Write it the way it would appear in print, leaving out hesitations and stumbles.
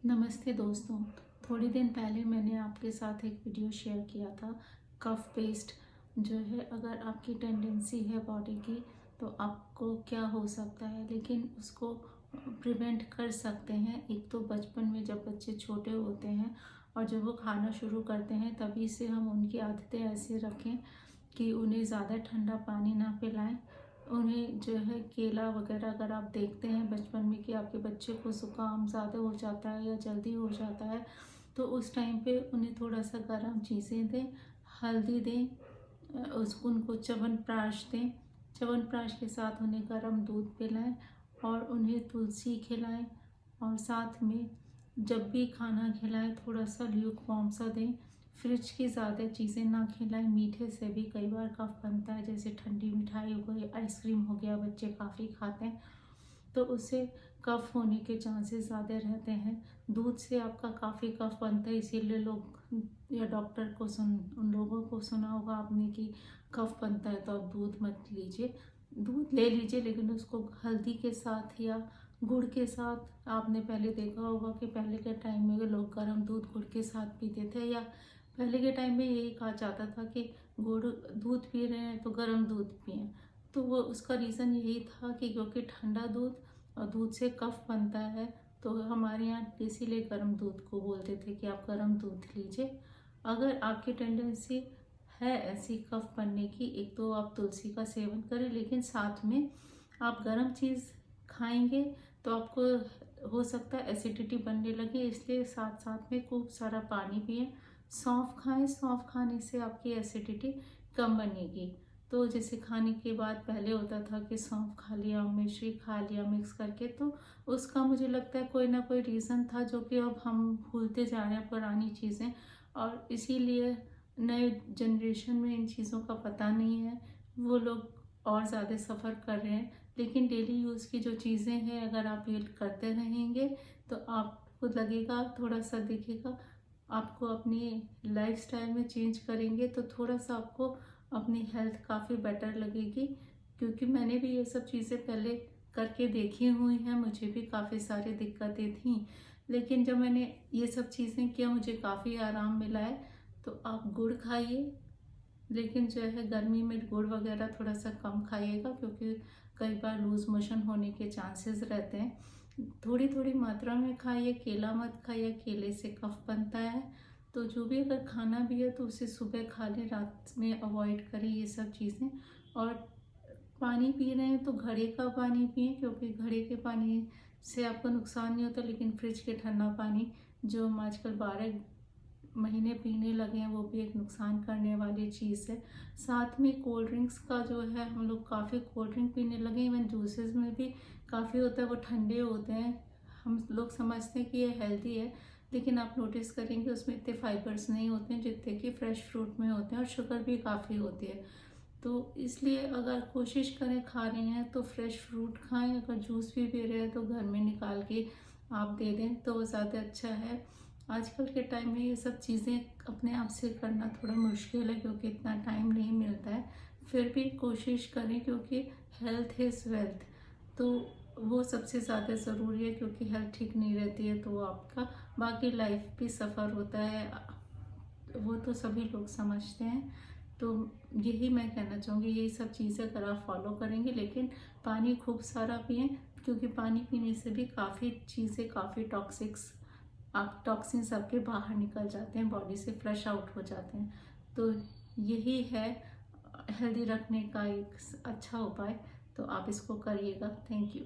नमस्ते दोस्तों। थोड़ी दिन पहले मैंने आपके साथ एक वीडियो शेयर किया था। कफ पेस्ट जो है, अगर आपकी टेंडेंसी है बॉडी की तो आपको क्या हो सकता है, लेकिन उसको प्रिवेंट कर सकते हैं। एक तो बचपन में जब बच्चे छोटे होते हैं और जब वो खाना शुरू करते हैं तभी से हम उनकी आदतें ऐसे रखें कि उन्हें ज़्यादा ठंडा पानी ना पिलाएं। उन्हें जो है केला वगैरह, अगर आप देखते हैं बचपन में कि आपके बच्चे को ज़ुकाम ज़्यादा हो जाता है या जल्दी हो जाता है, तो उस टाइम पे उन्हें थोड़ा सा गर्म चीज़ें दें, हल्दी दें, उसको उनको च्यवनप्राश दें। च्यवनप्राश के साथ उन्हें गर्म दूध पिलाएं और उन्हें तुलसी खिलाएं। और साथ में जब भी खाना खिलाएं थोड़ा सा ल्यूक वार्म सा दें। फ्रिज की ज़्यादा चीज़ें ना खिलाएं। मीठे से भी कई बार कफ बनता है, जैसे ठंडी मिठाई हो गई, आइसक्रीम हो गया, बच्चे काफ़ी खाते हैं तो उससे कफ होने के चांसेस ज़्यादा रहते हैं। दूध से आपका काफ़ी कफ बनता है, इसीलिए लोग या डॉक्टर को उन लोगों को सुना होगा आपने कि कफ बनता है तो आप दूध मत लीजिए। दूध ले लीजिए, लेकिन उसको हल्दी के साथ या गुड़ के साथ। आपने पहले देखा होगा कि पहले के टाइम में लोग गर्म दूध गुड़ के साथ पीते थे, या पहले के टाइम में यही कहा जाता था कि गुड़ दूध पी रहे हैं तो गर्म दूध पिएं। तो वो उसका रीज़न यही था कि क्योंकि ठंडा दूध और दूध से कफ बनता है, तो हमारे यहाँ इसीलिए गर्म दूध को बोलते थे कि आप गर्म दूध लीजिए। अगर आपकी टेंडेंसी है ऐसी कफ बनने की, एक तो आप तुलसी का सेवन करें, लेकिन साथ में आप गर्म चीज़ खाएंगे तो आपको हो सकता है एसिडिटी बनने लगे, इसलिए साथ साथ में खूब सारा पानी पिएं। सौंफ खाएं, सौंफ खाने से आपकी एसिडिटी कम बनेगी। तो जैसे खाने के बाद पहले होता था कि सौंफ खा लिया, मिश्री खा लिया मिक्स करके, तो उसका मुझे लगता है कोई ना कोई रीज़न था जो कि अब हम भूलते जा रहे हैं पुरानी चीज़ें, और इसीलिए नए जनरेशन में इन चीज़ों का पता नहीं है, वो लोग और ज़्यादा सफ़र कर रहे हैं। लेकिन डेली यूज़ की जो चीज़ें हैं, अगर आप ये करते रहेंगे तो आपको लगेगा, थोड़ा सा दिखेगा आपको। अपनी लाइफस्टाइल में चेंज करेंगे तो थोड़ा सा आपको अपनी हेल्थ काफ़ी बेटर लगेगी। क्योंकि मैंने भी ये सब चीज़ें पहले करके देखी हुई हैं, मुझे भी काफ़ी सारी दिक्कतें थीं, लेकिन जब मैंने ये सब चीज़ें किया मुझे काफ़ी आराम मिला है। तो आप गुड़ खाइए, लेकिन जो है गर्मी में गुड़ वगैरह थोड़ा सा कम खाइएगा, क्योंकि कई बार लूज मोशन होने के चांसेस रहते हैं। थोड़ी थोड़ी मात्रा में खाइए। केला मत खाइए, केले से कफ बनता है। तो जो भी अगर खाना भी है तो उसे सुबह खा लें, रात में अवॉइड करें ये सब चीज़ें। और पानी पी रहे हैं तो घड़े का पानी पिएं, क्योंकि घड़े के पानी से आपको नुकसान नहीं होता, लेकिन फ्रिज के ठंडा पानी जो हम आजकल 12 महीने पीने लगे हैं वो भी एक नुकसान करने वाली चीज़ है। साथ में कोल्ड ड्रिंक्स का जो है, हम लोग काफ़ी कोल्ड ड्रिंक पीने लगे, इवन जूसेस में भी काफ़ी होता है वो ठंडे होते हैं। हम लोग समझते हैं कि ये हेल्दी है, लेकिन आप नोटिस करेंगे उसमें इतने फाइबर्स नहीं होते हैं जितने कि फ्रेश फ्रूट में होते हैं, और शुगर भी काफ़ी होती है। तो इसलिए अगर कोशिश करें, खा रहे हैं तो फ्रेश फ्रूट खाएं। अगर जूस भी पी रहे हैं तो घर में निकाल के आप दे दें तो वो ज़्यादा अच्छा है। आजकल के टाइम में ये सब चीज़ें अपने आप से करना थोड़ा मुश्किल है, क्योंकि इतना टाइम नहीं मिलता है। फिर भी कोशिश करें, क्योंकि हेल्थ इज़ वेल्थ। तो वो सबसे ज़्यादा ज़रूरी है, क्योंकि हेल्थ ठीक नहीं रहती है तो आपका बाकी लाइफ भी सफ़र होता है, वो तो सभी लोग समझते हैं। तो यही मैं कहना चाहूँगी, यही सब चीज़ें अगर आप फॉलो करेंगे, लेकिन पानी खूब सारा पिएं, क्योंकि पानी पीने से भी काफ़ी चीज़ें, काफ़ी टॉक्सिन्स आपके बाहर निकल जाते हैं, बॉडी से फ्लश आउट हो जाते हैं। तो यही है हेल्दी रखने का एक अच्छा उपाय, तो आप इसको करिएगा। Thank you.